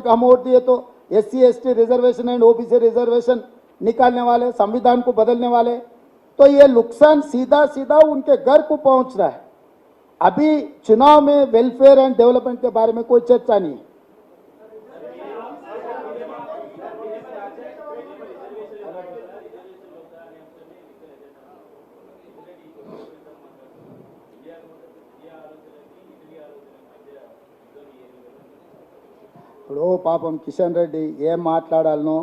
को हम वोट दिए तो SC ST reservation and OBC reservation निकालने वाले, संविधान को बदलने वाले, तो ये नुकसान सीधा सीधा उनके घर को पहुंच रहा है। अभी चुनाव में वेलफेयर एंड डेवलपमेंट के बारे में कोई चर्चा नहीं है। ఇప్పుడు పాపం కిషన్ రెడ్డి ఏం మాట్లాడాలనో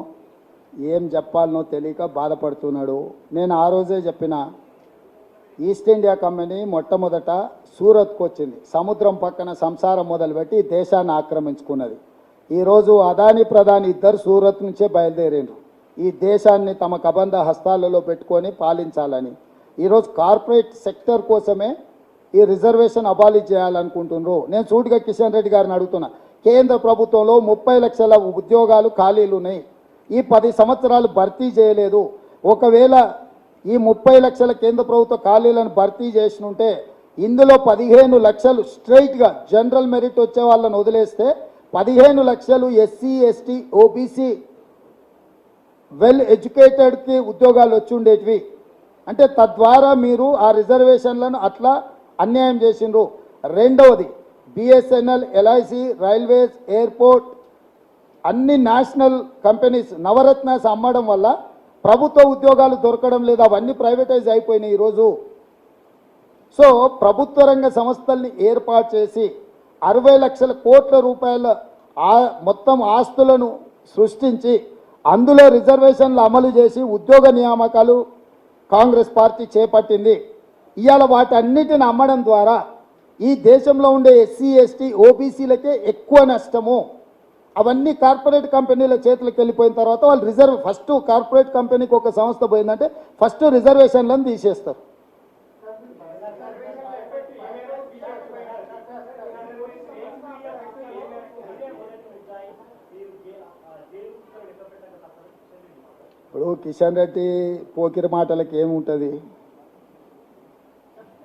ఏం చెప్పాలనో తెలియక బాధపడుతున్నాడు. నేను ఆ రోజే చెప్పిన, ఈస్ట్ ఇండియా కంపెనీ మొట్టమొదట సూరత్కు వచ్చింది, సముద్రం పక్కన సంసారం మొదలుపెట్టి దేశాన్ని ఆక్రమించుకున్నది. ఈరోజు అదాని ప్రధాని ఇద్దరు సూరత్ నుంచే బయలుదేరిండ్రు ఈ దేశాన్ని తమ కబంధ హస్తాలలో పెట్టుకొని పాలించాలని. ఈరోజు కార్పొరేట్ సెక్టర్ కోసమే ఈ రిజర్వేషన్ అబాలిష్ చేయాలనుకుంటున్నారు. నేను సూటిగా కిషన్ రెడ్డి గారిని అడుగుతున్నా, కేంద్ర ప్రభుత్వంలో 30 లక్షల ఉద్యోగాలు ఖాళీలు ఉన్నాయి, ఈ 10 సంవత్సరాలు భర్తీ చేయలేదు. ఒకవేళ ఈ 30 లక్షల కేంద్ర ప్రభుత్వ ఖాళీలను భర్తీ చేసినుంటే ఇందులో 15 లక్షలు స్ట్రైట్గా జనరల్ మెరిట్ వచ్చే వాళ్ళని వదిలేస్తే 15 లక్షలు SC ST OBC వెల్ ఎడ్యుకేటెడ్కి ఉద్యోగాలు వచ్చి ఉండేటివి. అంటే తద్వారా మీరు ఆ రిజర్వేషన్లను అట్లా అన్యాయం చేసిండ్రు. రెండవది, BSNL, LIC, రైల్వేస్, ఎయిర్పోర్ట్ అన్ని నేషనల్ కంపెనీస్ నవరత్నాస్ అమ్మడం వల్ల ప్రభుత్వ ఉద్యోగాలు దొరకడం లేదు, అవన్నీ ప్రైవేటైజ్ అయిపోయినాయి ఈరోజు. సో ప్రభుత్వ రంగ సంస్థల్ని ఏర్పాటు చేసి 60 లక్షల కోట్ల రూపాయల మొత్తం ఆస్తులను సృష్టించి అందులో రిజర్వేషన్లు అమలు చేసి ఉద్యోగ నియామకాలు కాంగ్రెస్ పార్టీ చేపట్టింది. ఇవాళ వాటన్నిటిని అమ్మడం ద్వారా ఈ దేశంలో ఉండే SC ST OBCలకే ఎక్కువ నష్టము. అవన్నీ కార్పొరేట్ కంపెనీల చేతులకు వెళ్ళిపోయిన తర్వాత వాళ్ళు ఫస్ట్ కార్పొరేట్ కంపెనీకి ఒక సంస్థ పోయిందంటే ఫస్ట్ రిజర్వేషన్లను తీసేస్తారు. ఇప్పుడు కిషన్ రెడ్డి పోకిరి మాటలకు ఏముంటుంది?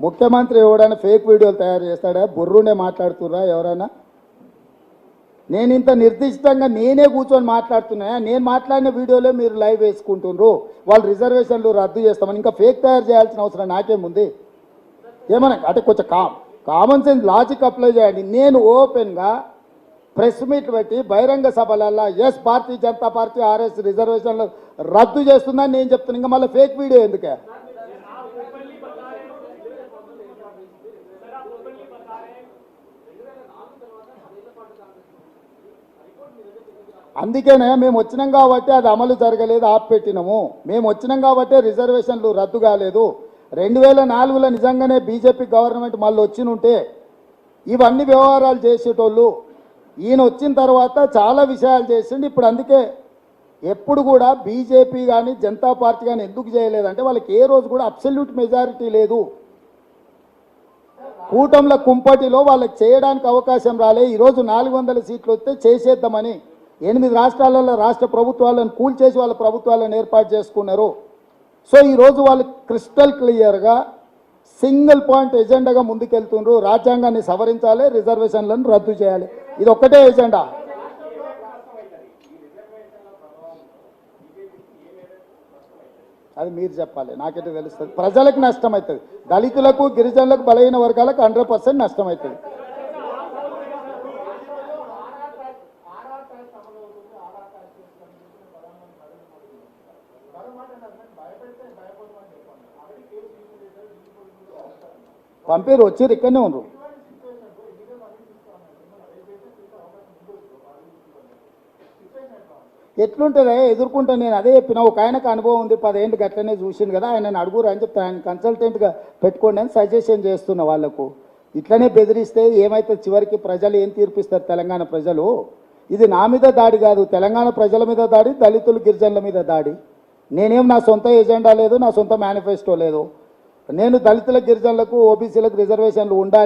ముఖ్యమంత్రి ఎవడైనా ఫేక్ వీడియోలు తయారు చేస్తాడా? బుర్రునే మాట్లాడుతుర్రా ఎవరైనా? నేను ఇంత నిర్దిష్టంగా నేనే కూర్చొని మాట్లాడుతున్నా, నేను మాట్లాడిన వీడియోలే మీరు లైవ్ వేసుకుంటున్నారు. వాళ్ళు రిజర్వేషన్లు రద్దు చేస్తామని ఇంకా ఫేక్ తయారు చేయాల్సిన అవసరం నాకేముంది? ఏమన్నా అంటే కొంచెం కామన్ సెన్స్ లాజిక్ అప్లై చేయండి. నేను ఓపెన్గా ప్రెస్ మీట్ పెట్టి బహిరంగ సభలల్లో భారతీయ జనతా పార్టీ RS రిజర్వేషన్లు రద్దు చేస్తుందని నేను చెప్తున్నాను. ఇంకా మళ్ళీ ఫేక్ వీడియో ఎందుకే? అందుకనే మేము వచ్చినాం కాబట్టి అది అమలు జరగలేదు, ఆపిపెట్టినాము. మేము వచ్చినాం కాబట్టి రిజర్వేషన్లు రద్దు కాలేదు. 2004లో నిజంగానే బీజేపీ గవర్నమెంట్ మళ్ళీ వచ్చినుంటే ఇవన్నీ వ్యవహారాలు చేసేటోళ్ళు. ఈయన వచ్చిన తర్వాత చాలా విషయాలు చేసిండు. ఇప్పుడు అందుకే ఎప్పుడు కూడా బీజేపీ కానీ జనతా పార్టీ కానీ ఎందుకు చేయలేదంటే వాళ్ళకి ఏ రోజు కూడా అబ్సల్యూట్ మెజారిటీ లేదు. కూటమిల కుంపటిలో వాళ్ళకి చేయడానికి అవకాశం రాలే. ఈరోజు 400 సీట్లు వస్తే చేసేద్దామని 8 రాష్ట్రాలలో రాష్ట్ర ప్రభుత్వాలను కూల్చేసి వాళ్ళ ప్రభుత్వాలను ఏర్పాటు చేసుకున్నారు. సో ఈరోజు వాళ్ళు క్రిస్టల్ క్లియర్గా సింగిల్ పాయింట్ ఎజెండాగా ముందుకెళ్తున్నారు. రాజ్యాంగాన్ని సవరించాలి, రిజర్వేషన్లను రద్దు చేయాలి, ఇది ఒక్కటే ఎజెండా. అది మీరు చెప్పాలి, నాకైతే తెలుస్తుంది. ప్రజలకు నష్టం అవుతుంది, దళితులకు గిరిజనులకు బలహీన వర్గాలకు 100% నష్టం అవుతుంది. పంపిరు వచ్చారు, ఇక్కడనే ఉన్నారు. ఎట్లుంటుందా ఎదుర్కొంటా. నేను అదే చెప్పిన, ఒక ఆయనకు అనుభవం ఉంది, 10 ఏళ్ళు గట్లనే చూసింది కదా, ఆయన అడుగురు అని చెప్తా, ఆయన కన్సల్టెంట్గా పెట్టుకోండి అని సజెషన్ చేస్తున్న వాళ్ళకు. ఇట్లనే బెదిరిస్తే ఏమైతే చివరికి ప్రజలు ఏం తీర్పిస్తారు? తెలంగాణ ప్రజలు. ఇది నా మీద దాడి కాదు, తెలంగాణ ప్రజల మీద దాడి, దళితులు గిరిజనుల మీద దాడి. నేనేం నా సొంత ఎజెండా లేదు, నా సొంత మేనిఫెస్టో లేదు. నేను దళితుల గిరిజనులకు OBCలకు రిజర్వేషన్లు ఉండాలి